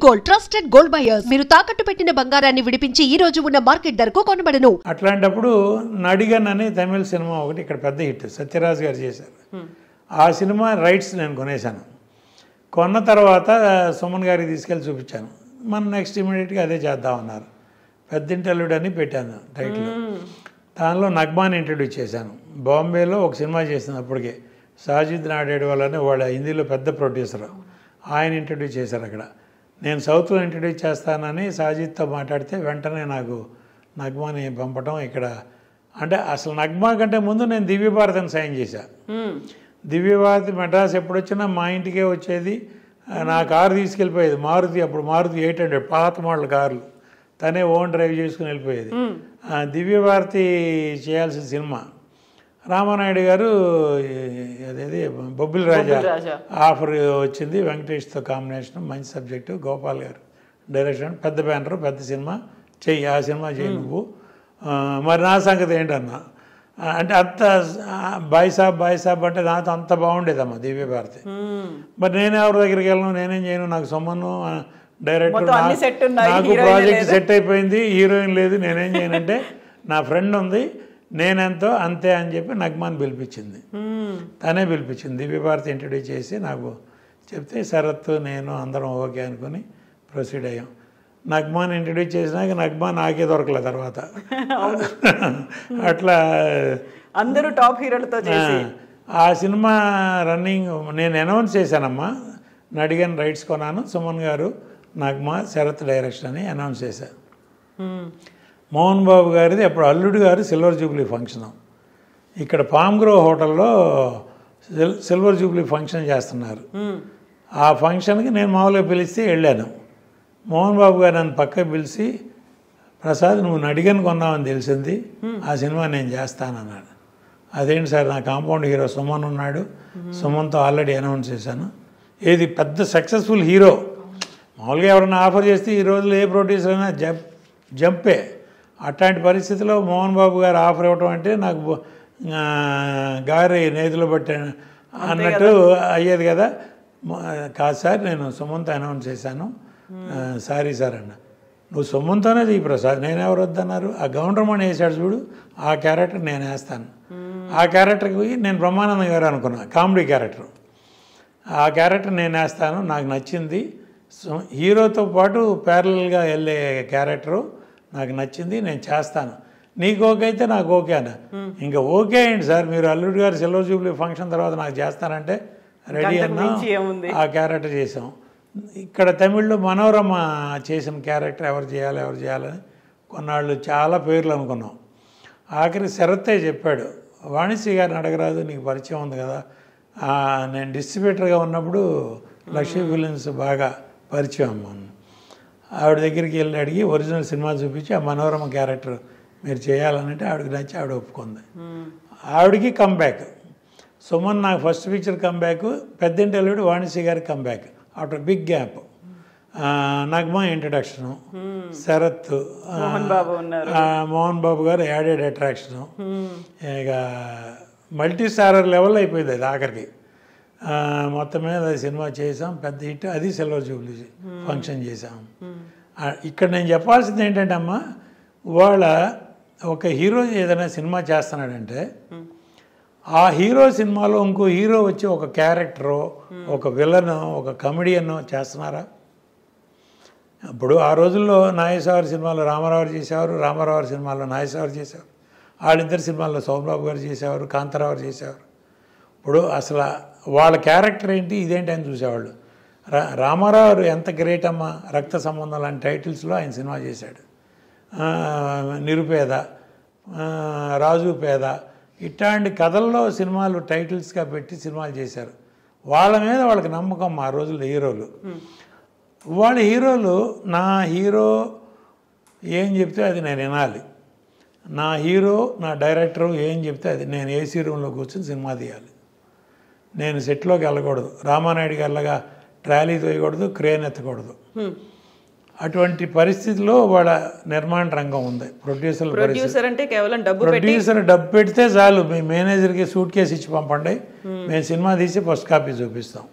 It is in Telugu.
గోల్డ్ ట్రస్టెడ్ గోల్డ్ బయర్స్ మీరు తాకట్టు పెట్టిన బంగారాన్ని విడిపించి ఈ రోజు ఉన్న మార్కెట్ ధరకు కొనబడను. అట్లాంటప్పుడు నడిగన్ అనే తమిళ సినిమా ఒకటి ఇక్కడ పెద్ద హిట్ సత్యరాజ్ గారు చేశారు. ఆ సినిమా రైట్స్ నేను కొనేశాను. కొన్న తర్వాత సుమన్ గారికి తీసుకెళ్ళి చూపించాను. మనం నెక్స్ట్ ఇమీడియట్గా అదే చేద్దామన్నారు. పెద్దింటి అల్లుడు అని పెట్టాను టైటిల్. దానిలో నగ్మాని ఇంట్రడ్యూస్ చేశాను. బాంబేలో ఒక సినిమా చేసింది అప్పటికే, సాజిద్ నాడేడ్వాల్ అని వాళ్ళ హిందీలో పెద్ద ప్రొడ్యూసర్, ఆయన ఇంట్రడ్యూస్ చేశారు అక్కడ. నేను సౌత్లో ఇంట్రడ్యూస్ చేస్తానని సాజిద్తో మాట్లాడితే వెంటనే నాకు నగ్మాని పంపటం. ఇక్కడ అంటే అసలు నగ్మా కంటే ముందు నేను దివ్యభారతిని సైన్ చేశాను. దివ్యభారతి మెడ్రాస్ ఎప్పుడు వచ్చినా మా ఇంటికే వచ్చేది. నా కారు తీసుకెళ్ళిపోయేది, మారుతి, అప్పుడు మారుతి 800 పాత మోడల్ కార్లు, తనే ఓన్ డ్రైవ్ చేసుకుని వెళ్ళిపోయేది. దివ్యభారతి చేయాల్సిన సినిమా రామానాయుడు గారు అదేది బొబ్బిలి రాజా ఆఫర్ వచ్చింది. వెంకటేష్తో కాంబినేషన్, మంచి సబ్జెక్టు, గోపాల్ గారు డైరెక్షన్, పెద్ద బ్యానర్, పెద్ద సినిమా చెయ్యి, ఆ సినిమా చెయ్యి నువ్వు. మరి నా సంగతి ఏంటన్నా అంటే అంత బాయ్ సాబ్ అంటే నాతో అంత బాగుండేదమ్మా దివ్యభారతి. మరి నేను ఎవరి దగ్గరికి వెళ్ళను, నేనేం చేయను, నాకు సొమ్మను డైరెక్టర్, నాకు ప్రాజెక్ట్ సెట్ అయిపోయింది, హీరోయిన్ లేదు, నేనేం చేయనంటే నా ఫ్రెండ్ ఉంది, నేనెంతో అంతే అని చెప్పి నగ్మాన్ పిలిపించింది. తనే పిలిపించింది. దివ్యభారతి ఇంట్రడ్యూస్ చేసి నాకు చెప్తే శరత్ నేను అందరం ఓకే అనుకుని ప్రొసీడ్ అయ్యాం. నగ్మాన్ ఇంట్రడ్యూస్ చేసినాక నగ్మాన్ నాకే దొరకలే తర్వాత. అట్లా అందరూ టాప్ హీరోలతో ఆ సినిమా రన్నింగ్ నేను అనౌన్స్ చేశానమ్మా. నడిగన్ రైట్స్ కొన్నాను, సుమన్ గారు, నగ్మా, శరత్ డైరెక్షన్ అని అనౌన్స్ చేశాను. మోహన్ బాబు గారిది అప్పుడు అల్లుడు గారు సిల్వర్ జూబ్లీ ఫంక్షన్ ఇక్కడ పామ్ గ్రో హోటల్లో సిల్వర్ జూబ్లీ ఫంక్షన్ చేస్తున్నారు. ఆ ఫంక్షన్కి నేను మామూలుగా పిలిస్తే వెళ్ళాను. మోహన్ బాబు గారు నన్ను పక్కకు పిలిచి, ప్రసాద్ నువ్వు నడిగన్ కొన్నావని తెలిసింది, ఆ సినిమా నేను చేస్తానన్నాడు. అదేంటి సార్, నా కాంపౌండ్ హీరో సుమన్ ఉన్నాడు, సుమన్తో ఆల్రెడీ అనౌన్స్ చేశాను. ఏది పెద్ద సక్సెస్ఫుల్ హీరో, మామూలుగా ఎవరైనా ఆఫర్ చేస్తే ఈ రోజుల్లో ఏ ప్రొడ్యూసర్ అయినా జంపే. అట్లాంటి పరిస్థితిలో మోహన్ బాబు గారు ఆఫర్ ఇవ్వటం అంటే నాకు గారి నేతిలో పట్టాను అన్నట్టు అయ్యేది కదా. కాదు సార్, నేను సుమన్తో అనౌన్స్ చేశాను, సారీ సార్ అన్న. నువ్వు సుమన్తోనే ఈ ప్రసాద్, నేనెవరు వద్దన్నారు, ఆ గౌండ్రమణి వేసాడు చూడు, ఆ క్యారెక్టర్ నేను వేస్తాను. ఆ క్యారెక్టర్కి నేను బ్రహ్మానందం గారు అనుకున్నా, కామెడీ క్యారెక్టర్, ఆ క్యారెక్టర్ నేను వేస్తాను, నాకు నచ్చింది. హీరోతో పాటు ప్యారలల్గా వెళ్ళే క్యారెక్టరు నాకు నచ్చింది, నేను చేస్తాను, నీకు ఓకే అయితే నాకు ఓకే అన్న. ఇంకా ఓకే అయ్యండి సార్, మీరు అల్లుడు గారు సిల్వర్ జూబ్లీ ఫంక్షన్ తర్వాత నాకు చేస్తానంటే రెడీ అన్నా. ఆ క్యారెక్టర్ చేసాం. ఇక్కడ తమిళ్లో మనోరమ చేసిన క్యారెక్టర్ ఎవరు చేయాలని కొన్నాళ్ళు చాలా పేర్లు అనుకున్నాం. ఆఖరి శరత్తే చెప్పాడు, వాణిశ్రీ గారిని అడగరాదు, నీకు పరిచయం ఉంది కదా. నేను డిస్ట్రిబ్యూటర్గా ఉన్నప్పుడు లక్ష్మీ ఫిలిమ్స్ బాగా పరిచయం అమ్మ. ఆవిడ దగ్గరికి వెళ్ళి అడిగి ఒరిజినల్ సినిమా చూపించి ఆ మనోరమ క్యారెక్టర్ మీరు చేయాలనంటే ఆవిడకి నచ్చి ఆవిడ ఒప్పుకుంది. ఆవిడకి కంబ్యాక్. సుమన్ నాకు ఫస్ట్ పిక్చర్ కంబ్యాక్, పెద్దింటి అల్లుడు వాణిశ్రీ గారికి comeback after big gap. Nagma introduction, Sarath, Mohan Babu గారు యాడెడ్ అట్రాక్షను, ఇక మల్టీ స్టారర్ లెవెల్ అయిపోయింది అది ఆఖరికి. మొత్తం మీద సినిమా చేసాం, పెద్ద హిట్. అది సిల్వర్ జూబ్లీ ఫంక్షన్ చేసాం. ఇక్కడ నేను చెప్పాల్సింది ఏంటంటే అమ్మ, ఇవాళ ఒక హీరో ఏదైనా సినిమా చేస్తున్నాడంటే ఆ హీరో సినిమాలో ఇంకో హీరో వచ్చి ఒక క్యారెక్టరో, ఒక విలనో, ఒక కమెడియన్నో చేస్తున్నారా? ఇప్పుడు ఆ రోజుల్లో నాగేశ్వర సినిమాలో రామారావు చేసేవారు, రామారావు సినిమాలో నాగేశ్వర చేసేవారు, వాళ్ళిద్దరు సినిమాల్లో సోమబాబు గారు చేసేవారు, కాంతారావు చేసేవారు. ఇప్పుడు అసలు వాళ్ళ క్యారెక్టర్ ఏంటి, ఇదేంటి అని చూసేవాళ్ళు. రామారావు ఎంత గ్రేట్ అమ్మా, రక్త సంబంధం లాంటి టైటిల్స్లో ఆయన సినిమా చేశాడు. నిరుపేద, రాజు పేద, ఇట్లాంటి కథల్లో సినిమాలు టైటిల్స్గా పెట్టి సినిమాలు చేశారు. వాళ్ళ మీద వాళ్ళకి నమ్మకం ఆ రోజుల్లో హీరోలు. వాళ్ళ హీరోలు, నా హీరో ఏం చెప్తే అది నేను వినాలి, నా హీరో నా డైరెక్టరు ఏం చెప్తే అది నేను ఏసీ రూమ్లో కూర్చొని సినిమా తీయాలి, నేను సెట్లోకి వెళ్ళకూడదు, రామానాయుడు గారిలాగా ట్రాలీ తోయకూడదు, క్రేన్ ఎత్తకూడదు. అటువంటి పరిస్థితిలో వాళ్ళ నిర్మాణ రంగం ఉంది. ప్రొడ్యూసర్ అంటే కేవలం డబ్బు పెడితే చాలు, మీ మేనేజర్కి సూట్ కేసు ఇచ్చి పంపండి, మేము సినిమా తీసి ఫస్ట్ కాపీ చూపిస్తాం.